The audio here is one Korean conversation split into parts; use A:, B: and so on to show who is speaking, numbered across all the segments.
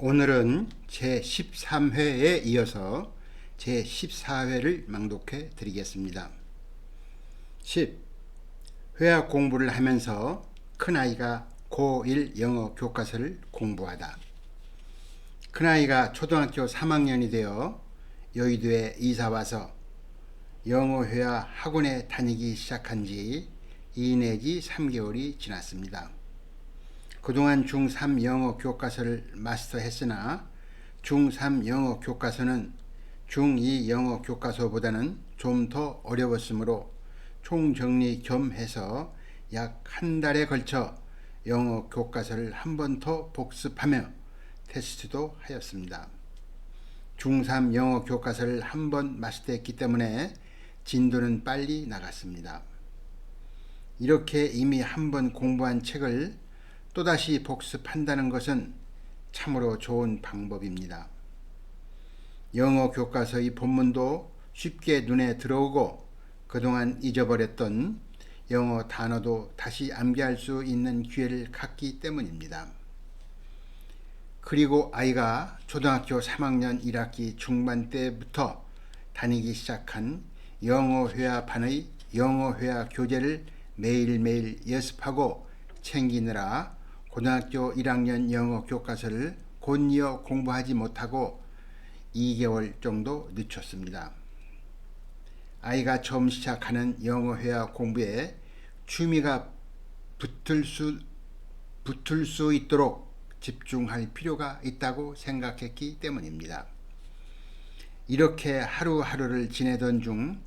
A: 오늘은 제13회에 이어서 제14회를 낭독해 드리겠습니다. 10. 회화 공부를 하면서 큰아이가 고1 영어 교과서를 공부하다. 큰아이가 초등학교 3학년이 되어 여의도에 이사와서 영어 회화 학원에 다니기 시작한 지 2 내지 3개월이 지났습니다. 그동안 중3 영어 교과서를 마스터했으나 중3 영어 교과서는 중2 영어 교과서보다는 좀 더 어려웠으므로 총정리 겸 해서 약 한 달에 걸쳐 영어 교과서를 한 번 더 복습하며 테스트도 하였습니다. 중3 영어 교과서를 한 번 마스터했기 때문에 진도는 빨리 나갔습니다. 이렇게 이미 한 번 공부한 책을 또다시 복습한다는 것은 참으로 좋은 방법입니다. 영어 교과서의 본문도 쉽게 눈에 들어오고 그동안 잊어버렸던 영어 단어도 다시 암기할 수 있는 기회를 갖기 때문입니다. 그리고 아이가 초등학교 3학년 1학기 중반 때부터 다니기 시작한 영어 회화반의 영어 회화 교재를 매일매일 연습하고 챙기느라 고등학교 1학년 영어 교과서를 곧이어 공부하지 못하고 2개월 정도 늦췄습니다. 아이가 처음 시작하는 영어 회화 공부에 취미가 붙을 수 있도록 집중할 필요가 있다고 생각했기 때문입니다. 이렇게 하루하루를 지내던 중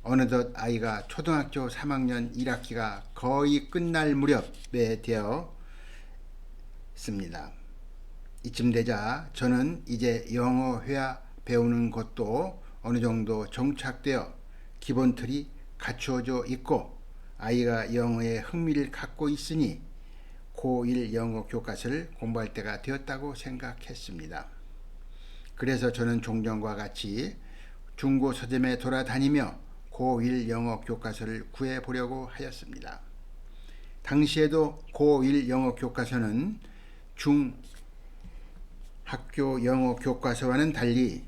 A: 어느덧 아이가 초등학교 3학년 1학기가 거의 끝날 무렵에 되어 습니다. 이쯤 되자 저는 이제 영어 회화 배우는 것도 어느 정도 정착되어 기본 틀이 갖추어져 있고 아이가 영어에 흥미를 갖고 있으니 고1 영어 교과서를 공부할 때가 되었다고 생각했습니다. 그래서 저는 종전과 같이 중고 서점에 돌아다니며 고1 영어 교과서를 구해보려고 하였습니다. 당시에도 고1 영어 교과서는 중학교 영어 교과서와는 달리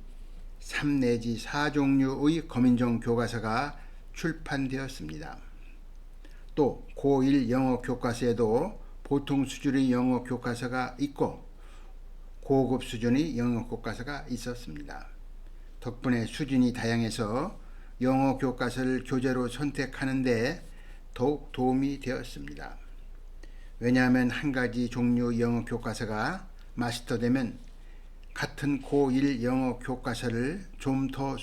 A: 3 내지 4종류의 검인정 교과서가 출판되었습니다. 또 고1 영어 교과서에도 보통 수준의 영어 교과서가 있고 고급 수준의 영어 교과서가 있었습니다. 덕분에 수준이 다양해서 영어 교과서를 교재로 선택하는 데 더욱 도움이 되었습니다. 왜냐하면 한 가지 종류 영어 교과서가 마스터되면 같은 고1 영어 교과서를 좀 더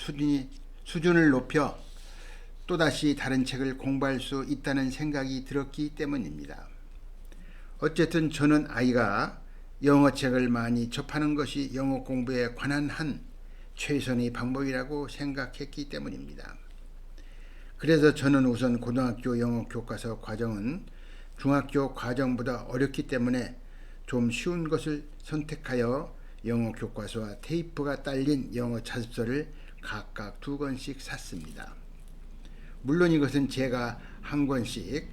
A: 수준을 높여 또다시 다른 책을 공부할 수 있다는 생각이 들었기 때문입니다. 어쨌든 저는 아이가 영어책을 많이 접하는 것이 영어 공부에 관한 한 최선의 방법이라고 생각했기 때문입니다. 그래서 저는 우선 고등학교 영어 교과서 과정은 중학교 과정보다 어렵기 때문에 좀 쉬운 것을 선택하여 영어 교과서와 테이프가 딸린 영어 자습서를 각각 2권씩 샀습니다. 물론 이것은 제가 한 권씩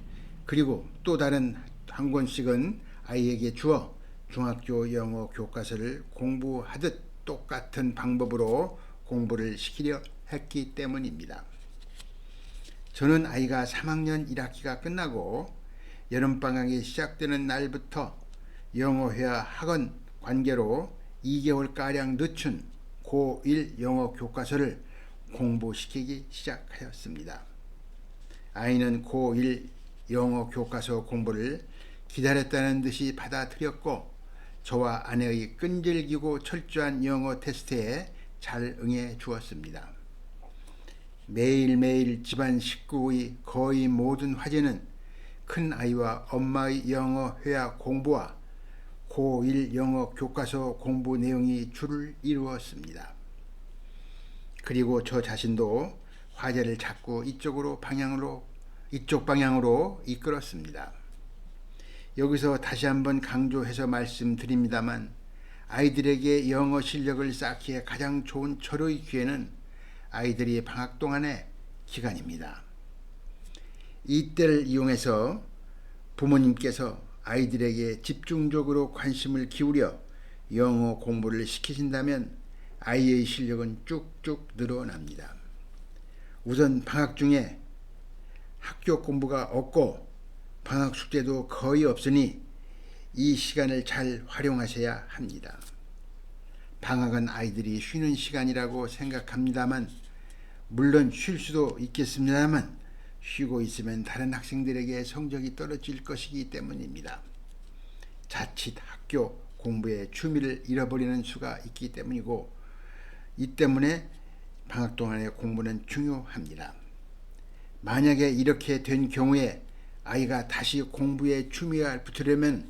A: 그리고 또 다른 한 권씩은 아이에게 주어 중학교 영어 교과서를 공부하듯 똑같은 방법으로 공부를 시키려 했기 때문입니다. 저는 아이가 3학년 1학기가 끝나고 여름방학이 시작되는 날부터 영어 회화 학원 관계로 2개월가량 늦춘 고1 영어 교과서를 공부시키기 시작하였습니다. 아이는 고1 영어 교과서 공부를 기다렸다는 듯이 받아들였고 저와 아내의 끈질기고 철저한 영어 테스트에 잘 응해 주었습니다. 매일매일 집안 식구의 거의 모든 화제는 큰 아이와 엄마의 영어 회화 공부와 고1 영어 교과서 공부 내용이 줄을 이루었습니다. 그리고 저 자신도 화제를 자꾸 이쪽 방향으로 이끌었습니다. 여기서 다시 한번 강조해서 말씀드립니다만 아이들에게 영어 실력을 쌓기에 가장 좋은 절호의 기회는 아이들이 방학 동안의 기간입니다. 이때를 이용해서 부모님께서 아이들에게 집중적으로 관심을 기울여 영어 공부를 시키신다면 아이의 실력은 쭉쭉 늘어납니다. 우선 방학 중에 학교 공부가 없고 방학 숙제도 거의 없으니 이 시간을 잘 활용하셔야 합니다. 방학은 아이들이 쉬는 시간이라고 생각합니다만 물론 쉴 수도 있겠습니다만 쉬고 있으면 다른 학생들에게 성적이 떨어질 것이기 때문입니다. 자칫 학교 공부에 취미를 잃어버리는 수가 있기 때문이고 이 때문에 방학 동안의 공부는 중요합니다. 만약에 이렇게 된 경우에 아이가 다시 공부에 취미가 붙으려면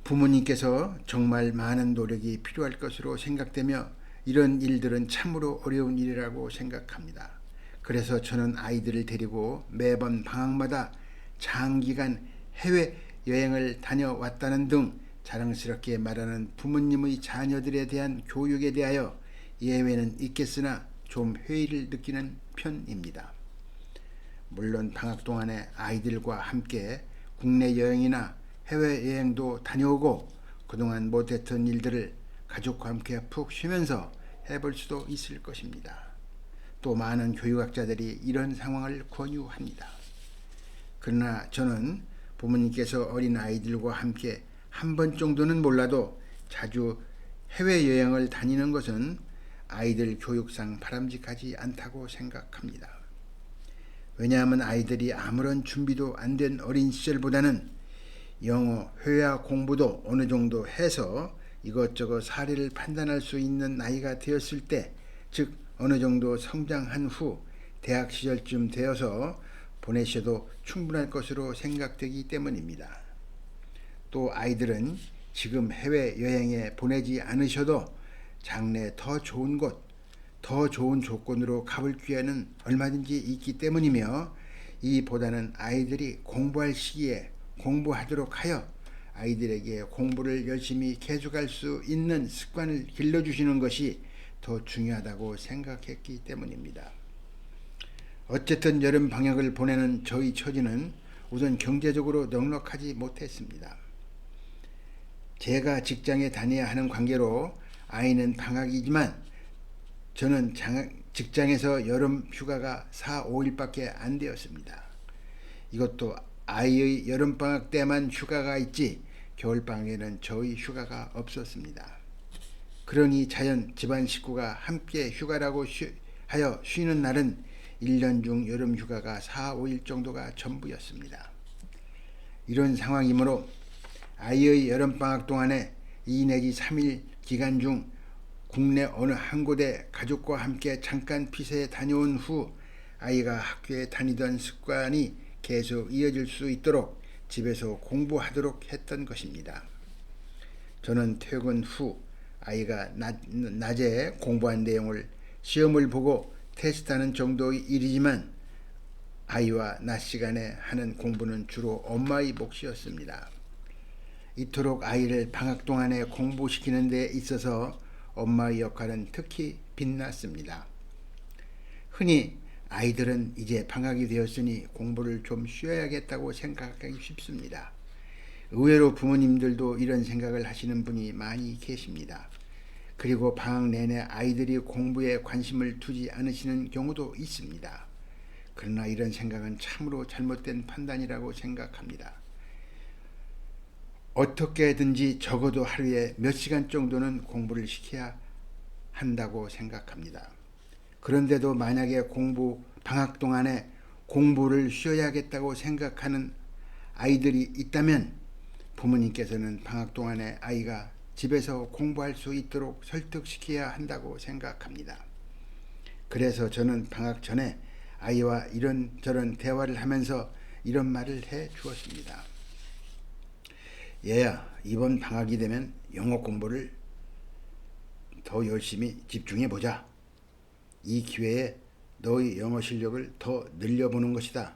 A: 부모님께서 정말 많은 노력이 필요할 것으로 생각되며 이런 일들은 참으로 어려운 일이라고 생각합니다. 그래서 저는 아이들을 데리고 매번 방학마다 장기간 해외여행을 다녀왔다는 등 자랑스럽게 말하는 부모님의 자녀들에 대한 교육에 대하여 예외는 있겠으나 좀 회의를 느끼는 편입니다. 물론 방학 동안에 아이들과 함께 국내 여행이나 해외여행도 다녀오고 그동안 못했던 일들을 가족과 함께 푹 쉬면서 해볼 수도 있을 것입니다. 또 많은 교육학자들이 이런 상황을 권유합니다. 그러나 저는 부모님께서 어린 아이들과 함께 한 번 정도는 몰라도 자주 해외여행을 다니는 것은 아이들 교육상 바람직하지 않다고 생각합니다. 왜냐하면 아이들이 아무런 준비도 안 된 어린 시절보다는 영어, 회화 공부도 어느 정도 해서 이것저것 사례를 판단할 수 있는 나이가 되었을 때, 즉 어느 정도 성장한 후 대학 시절쯤 되어서 보내셔도 충분할 것으로 생각되기 때문입니다. 또 아이들은 지금 해외여행에 보내지 않으셔도 장래 더 좋은 곳, 더 좋은 조건으로 가볼 기회는 얼마든지 있기 때문이며 이보다는 아이들이 공부할 시기에 공부하도록 하여 아이들에게 공부를 열심히 계속할 수 있는 습관을 길러주시는 것이 더 중요하다고 생각했기 때문입니다. 어쨌든 여름 방학을 보내는 저희 처지는 우선 경제적으로 넉넉하지 못했습니다. 제가 직장에 다녀야 하는 관계로 아이는 방학이지만 저는 직장에서 여름 휴가가 4, 5일밖에 안 되었습니다. 이것도 아이의 여름방학 때만 휴가가 있지 겨울방학에는 저희 휴가가 없었습니다. 그러니 자연 집안 식구가 함께 휴가라고 하여 쉬는 날은 1년 중 여름 휴가가 4, 5일 정도가 전부였습니다. 이런 상황이므로 아이의 여름방학 동안에 2 내지 3일 기간 중 국내 어느 한 곳에 가족과 함께 잠깐 피서에 다녀온 후 아이가 학교에 다니던 습관이 계속 이어질 수 있도록 집에서 공부하도록 했던 것입니다. 저는 퇴근 후 아이가 낮에 공부한 내용을 시험을 보고 테스트하는 정도의 일이지만 아이와 낮 시간에 하는 공부는 주로 엄마의 몫이었습니다. 이토록 아이를 방학 동안에 공부시키는 데 있어서 엄마의 역할은 특히 빛났습니다. 흔히 아이들은 이제 방학이 되었으니 공부를 좀 쉬어야겠다고 생각하기 쉽습니다. 의외로 부모님들도 이런 생각을 하시는 분이 많이 계십니다. 그리고 방학 내내 아이들이 공부에 관심을 두지 않으시는 경우도 있습니다. 그러나 이런 생각은 참으로 잘못된 판단이라고 생각합니다. 어떻게든지 적어도 하루에 몇 시간 정도는 공부를 시켜야 한다고 생각합니다. 그런데도 만약에 방학 동안에 공부를 쉬어야겠다고 생각하는 아이들이 있다면 부모님께서는 방학 동안에 아이가 집에서 공부할 수 있도록 설득시켜야 한다고 생각합니다. 그래서 저는 방학 전에 아이와 이런저런 대화를 하면서 이런 말을 해 주었습니다. 얘야, 이번 방학이 되면 영어 공부를 더 열심히 집중해 보자. 이 기회에 너의 영어 실력을 더 늘려보는 것이다.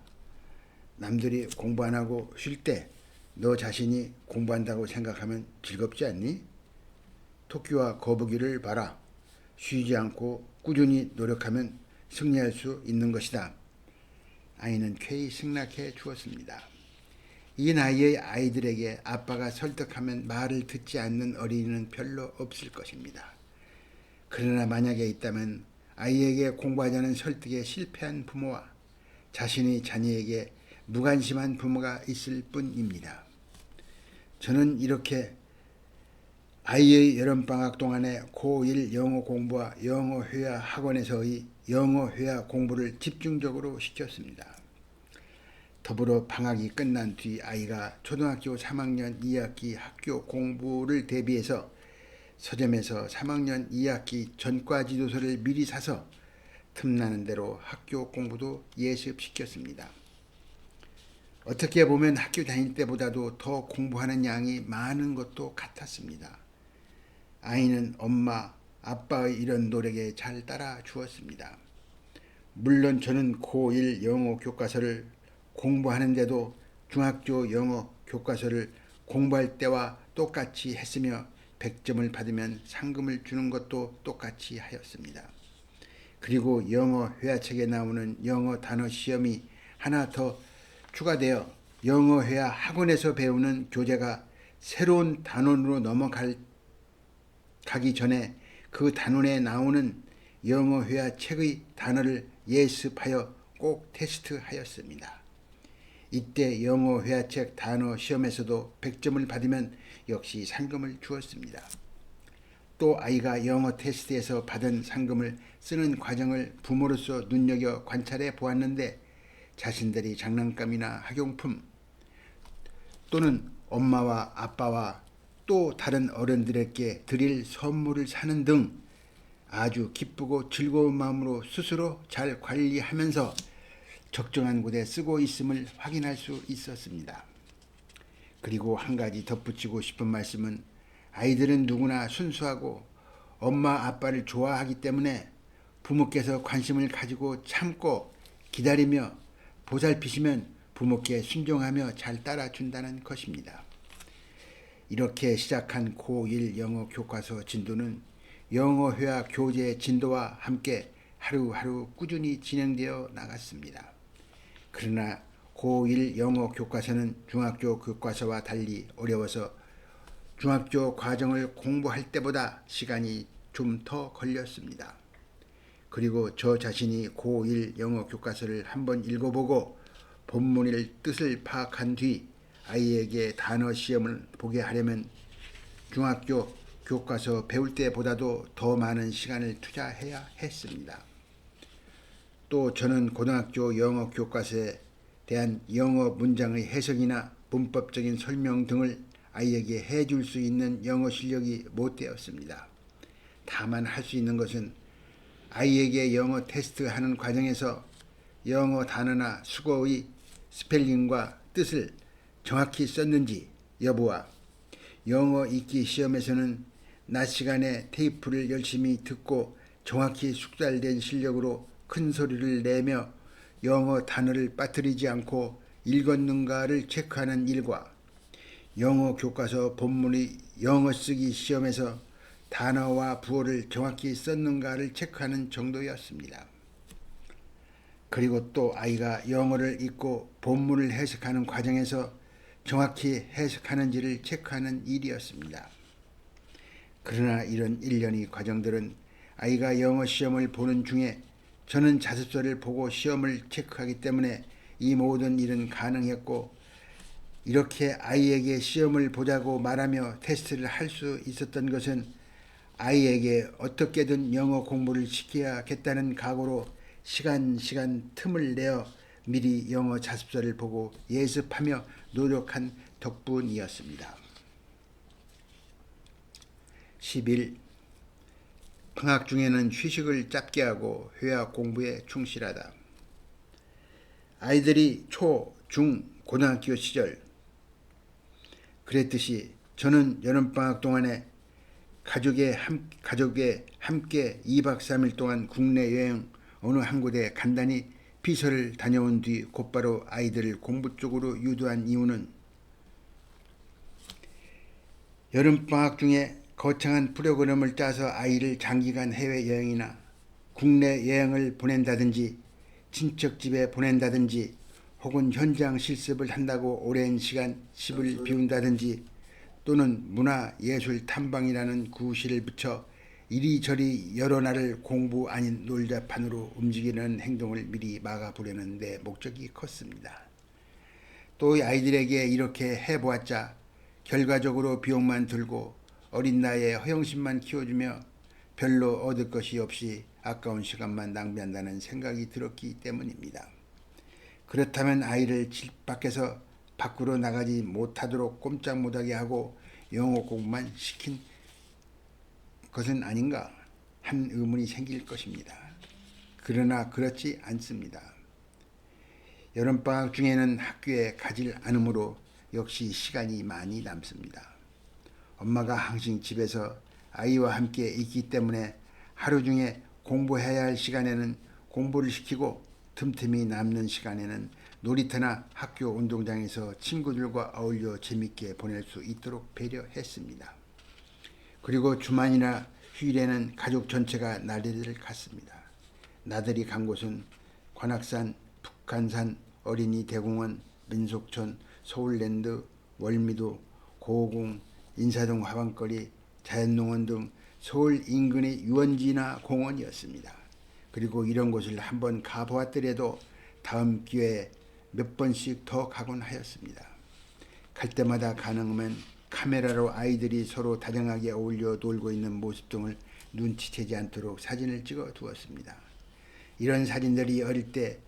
A: 남들이 공부 안 하고 쉴 때 너 자신이 공부한다고 생각하면 즐겁지 않니? 토끼와 거북이를 봐라. 쉬지 않고 꾸준히 노력하면 승리할 수 있는 것이다. 아이는 쾌히 승낙해 주었습니다. 이 나이의 아이들에게 아빠가 설득하면 말을 듣지 않는 어린이는 별로 없을 것입니다. 그러나 만약에 있다면 아이에게 공부하자는 설득에 실패한 부모와 자신의 자녀에게 무관심한 부모가 있을 뿐입니다. 저는 이렇게 아이의 여름방학 동안에 고1 영어 공부와 영어 회화 학원에서의 영어 회화 공부를 집중적으로 시켰습니다. 더불어 방학이 끝난 뒤 아이가 초등학교 3학년 2학기 학교 공부를 대비해서 서점에서 3학년 2학기 전과 지도서를 미리 사서 틈나는 대로 학교 공부도 예습시켰습니다. 어떻게 보면 학교 다닐 때보다도 더 공부하는 양이 많은 것도 같았습니다. 아이는 엄마, 아빠의 이런 노력에 잘 따라 주었습니다. 물론 저는 고1 영어 교과서를 공부하는데도 중학교 영어 교과서를 공부할 때와 똑같이 했으며 100점을 받으면 상금을 주는 것도 똑같이 하였습니다. 그리고 영어 회화책에 나오는 영어 단어 시험이 하나 더 추가되어 영어 회화 학원에서 배우는 교재가 새로운 단원으로 넘어가기 전에 그 단원에 나오는 영어 회화 책의 단어를 예습하여 꼭 테스트하였습니다. 이때 영어 회화책 단어 시험에서도 100점을 받으면 역시 상금을 주었습니다. 또 아이가 영어 테스트에서 받은 상금을 쓰는 과정을 부모로서 눈여겨 관찰해 보았는데 자신들이 장난감이나 학용품 또는 엄마와 아빠와 또 다른 어른들에게 드릴 선물을 사는 등 아주 기쁘고 즐거운 마음으로 스스로 잘 관리하면서 적정한 곳에 쓰고 있음을 확인할 수 있었습니다. 그리고 한 가지 덧붙이고 싶은 말씀은 아이들은 누구나 순수하고 엄마 아빠를 좋아하기 때문에 부모께서 관심을 가지고 참고 기다리며 보살피시면 부모께 순종하며 잘 따라준다는 것입니다. 이렇게 시작한 고1 영어 교과서 진도는 영어 회화 교재 진도와 함께 하루하루 꾸준히 진행되어 나갔습니다. 그러나 고1 영어 교과서는 중학교 교과서와 달리 어려워서 중학교 과정을 공부할 때보다 시간이 좀 더 걸렸습니다. 그리고 저 자신이 고1 영어 교과서를 한번 읽어보고 본문의 뜻을 파악한 뒤 아이에게 단어 시험을 보게 하려면 중학교 교과서 배울 때보다도 더 많은 시간을 투자해야 했습니다. 또 저는 고등학교 영어 교과서에 대한 영어 문장의 해석이나 문법적인 설명 등을 아이에게 해줄 수 있는 영어 실력이 못 되었습니다. 다만 할 수 있는 것은 아이에게 영어 테스트하는 과정에서 영어 단어나 수거의 스펠링과 뜻을 정확히 썼는지 여부와 영어 읽기 시험에서는 낮 시간에 테이프를 열심히 듣고 정확히 숙달된 실력으로 큰 소리를 내며 영어 단어를 빠뜨리지 않고 읽었는가를 체크하는 일과 영어 교과서 본문의 영어 쓰기 시험에서 단어와 부호를 정확히 썼는가를 체크하는 정도였습니다. 그리고 또 아이가 영어를 읽고 본문을 해석하는 과정에서 정확히 해석하는지를 체크하는 일이었습니다. 그러나 이런 일련의 과정들은 아이가 영어 시험을 보는 중에 저는 자습서를 보고 시험을 체크하기 때문에 이 모든 일은 가능했고 이렇게 아이에게 시험을 보자고 말하며 테스트를 할 수 있었던 것은 아이에게 어떻게든 영어 공부를 시켜야겠다는 각오로 시간 틈을 내어 미리 영어 자습서를 보고 예습하며 노력한 덕분이었습니다. 10일 방학 중에는 휴식을 짧게 하고 회화 공부에 충실하다. 아이들이 초, 중, 고등학교 시절 그랬듯이 저는 여름방학 동안에 가족에 함께 2박 3일 동안 국내 여행 어느 한 곳에 간단히 비서를 다녀온 뒤 곧바로 아이들을 공부 쪽으로 유도한 이유는 여름방학 중에 거창한 프로그램을 짜서 아이를 장기간 해외여행이나 국내 여행을 보낸다든지 친척집에 보낸다든지 혹은 현장 실습을 한다고 오랜 시간 집을 비운다든지 또는 문화예술 탐방이라는 구실을 붙여 이리저리 여러 날을 공부 아닌 놀자판으로 움직이는 행동을 미리 막아보려는 데 목적이 컸습니다. 또 아이들에게 이렇게 해보았자 결과적으로 비용만 들고 어린 나이에 허영심만 키워주며 별로 얻을 것이 없이 아까운 시간만 낭비한다는 생각이 들었기 때문입니다. 그렇다면 아이를 집 밖에서 밖으로 나가지 못하도록 꼼짝 못하게 하고 영어 공부만 시킨 것은 아닌가 한 의문이 생길 것입니다. 그러나 그렇지 않습니다. 여름방학 중에는 학교에 가질 않으므로 역시 시간이 많이 남습니다. 엄마가 항상 집에서 아이와 함께 있기 때문에 하루 중에 공부해야 할 시간에는 공부를 시키고 틈틈이 남는 시간에는 놀이터나 학교 운동장에서 친구들과 어울려 재밌게 보낼 수 있도록 배려했습니다. 그리고 주말이나 휴일에는 가족 전체가 나들이를 갔습니다. 나들이 간 곳은 관악산, 북한산, 어린이 대공원, 민속촌, 서울랜드, 월미도, 고궁, 인사동 화방거리, 자연농원 등 서울 인근의 유원지나 공원이었습니다. 그리고 이런 곳을 한번 가보았더라도 다음 기회에 몇 번씩 더 가곤 하였습니다. 갈 때마다 가능하면 카메라로 아이들이 서로 다정하게 어울려 놀고 있는 모습 등을 눈치채지 않도록 사진을 찍어 두었습니다. 이런 사진들이 어릴 때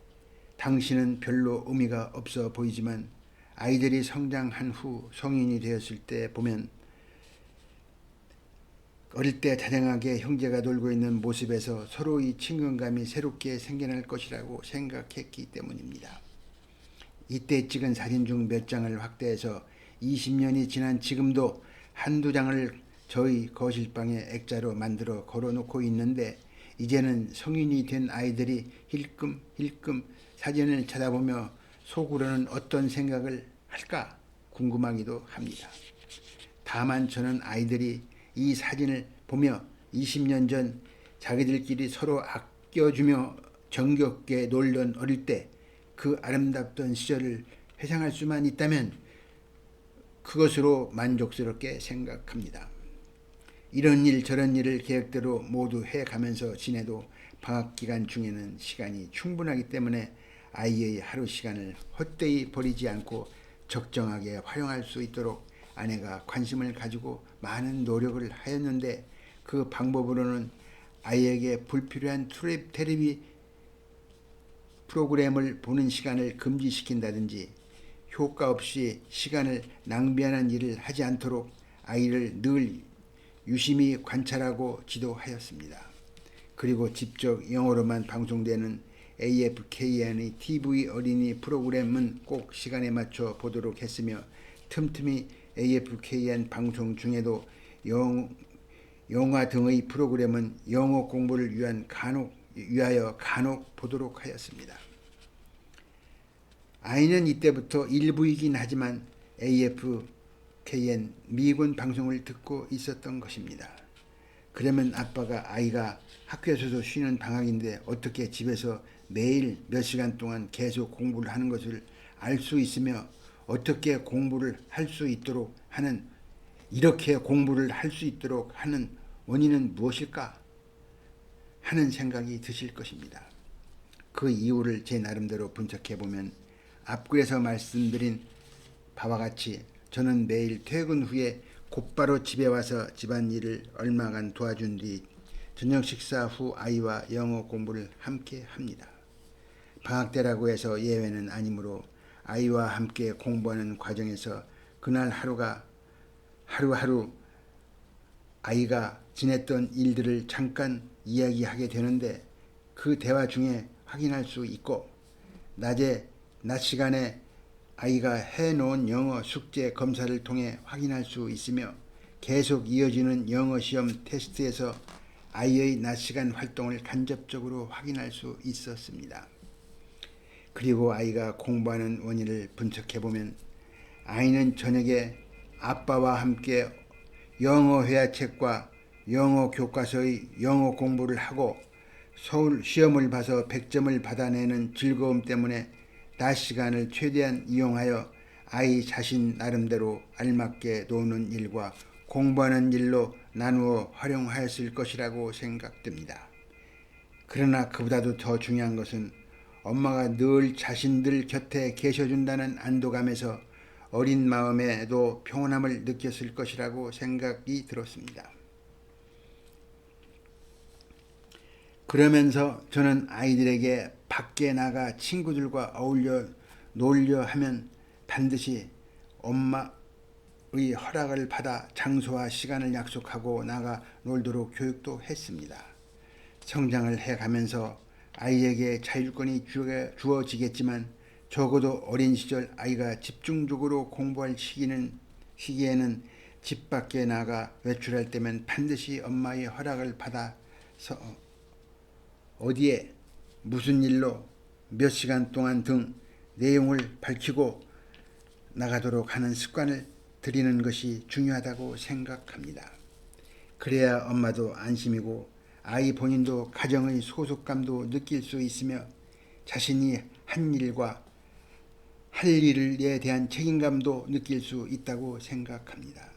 A: 당시는 별로 의미가 없어 보이지만 아이들이 성장한 후 성인이 되었을 때 보면 어릴 때 다정하게 형제가 놀고 있는 모습에서 서로의 친근감이 새롭게 생겨날 것이라고 생각했기 때문입니다. 이때 찍은 사진 중 몇 장을 확대해서 20년이 지난 지금도 한두 장을 저희 거실방에 액자로 만들어 걸어놓고 있는데 이제는 성인이 된 아이들이 힐끔힐끔 사진을 쳐다보며 속으로는 어떤 생각을 할까 궁금하기도 합니다. 다만 저는 아이들이 이 사진을 보며 20년 전 자기들끼리 서로 아껴주며 정겹게 놀던 어릴 때 그 아름답던 시절을 회상할 수만 있다면 그것으로 만족스럽게 생각합니다. 이런 일 저런 일을 계획대로 모두 해가면서 지내도 방학 기간 중에는 시간이 충분하기 때문에 아이의 하루 시간을 헛되이 버리지 않고 적정하게 활용할 수 있도록 아내가 관심을 가지고 많은 노력을 하였는데 그 방법으로는 아이에게 불필요한 텔레비 프로그램을 보는 시간을 금지시킨다든지 효과 없이 시간을 낭비하는 일을 하지 않도록 아이를 늘 유심히 관찰하고 지도하였습니다. 그리고 직접 영어로만 방송되는 AFKN의 TV 어린이 프로그램은 꼭 시간에 맞춰 보도록 했으며 틈틈이 AFKN 방송 중에도 영화 등의 프로그램은 영어 공부를 위하여 간혹 보도록 하였습니다. 아이는 이때부터 일부이긴 하지만 AFKN 미군 방송을 듣고 있었던 것입니다. 그러면 아빠가 아이가 학교에서도 쉬는 방학인데 어떻게 집에서 매일 몇 시간 동안 계속 공부를 하는 것을 알 수 있으며 어떻게 공부를 할 수 있도록 하는 이렇게 공부를 할 수 있도록 하는 원인은 무엇일까 하는 생각이 드실 것입니다. 그 이유를 제 나름대로 분석해보면 앞글에서 말씀드린 바와 같이 저는 매일 퇴근 후에 곧바로 집에 와서 집안일을 얼마간 도와준 뒤 저녁 식사 후 아이와 영어 공부를 함께 합니다. 방학 때라고 해서 예외는 아니므로 아이와 함께 공부하는 과정에서 그날 하루하루 아이가 지냈던 일들을 잠깐 이야기하게 되는데 그 대화 중에 확인할 수 있고 낮 시간에 아이가 해놓은 영어 숙제 검사를 통해 확인할 수 있으며 계속 이어지는 영어 시험 테스트에서 아이의 낮 시간 활동을 간접적으로 확인할 수 있었습니다. 그리고 아이가 공부하는 원인을 분석해보면 아이는 저녁에 아빠와 함께 영어 회화책과 영어 교과서의 영어 공부를 하고 서울 시험을 봐서 100점을 받아내는 즐거움 때문에 낮 시간을 최대한 이용하여 아이 자신 나름대로 알맞게 노는 일과 공부하는 일로 나누어 활용하였을 것이라고 생각됩니다. 그러나 그보다도 더 중요한 것은 엄마가 늘 자신들 곁에 계셔준다는 안도감에서 어린 마음에도 평온함을 느꼈을 것이라고 생각이 들었습니다. 그러면서 저는 아이들에게 밖에 나가 친구들과 어울려 놀려 하면 반드시 엄마의 허락을 받아 장소와 시간을 약속하고 나가 놀도록 교육도 했습니다. 성장을 해가면서 아이에게 자율권이 주어지겠지만 적어도 어린 시절 아이가 집중적으로 공부할 시기에는 집 밖에 나가 외출할 때면 반드시 엄마의 허락을 받아서 어디에 무슨 일로 몇 시간 동안 등 내용을 밝히고 나가도록 하는 습관을 들이는 것이 중요하다고 생각합니다. 그래야 엄마도 안심이고 아이 본인도 가정의 소속감도 느낄 수 있으며 자신이 한 일과 할 일에 대한 책임감도 느낄 수 있다고 생각합니다.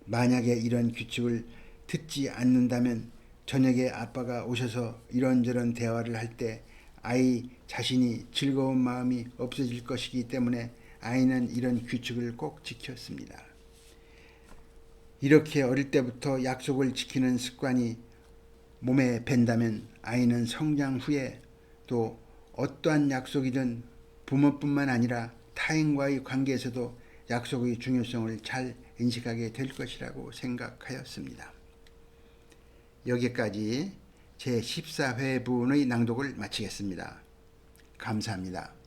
A: 만약에 이런 규칙을 듣지 않는다면 저녁에 아빠가 오셔서 이런저런 대화를 할 때 아이 자신이 즐거운 마음이 없어질 것이기 때문에 아이는 이런 규칙을 꼭 지켰습니다. 이렇게 어릴 때부터 약속을 지키는 습관이 몸에 밴다면 아이는 성장 후에 또 어떠한 약속이든 부모뿐만 아니라 타인과의 관계에서도 약속의 중요성을 잘 인식하게 될 것이라고 생각하였습니다. 여기까지 제14회분의 낭독을 마치겠습니다. 감사합니다.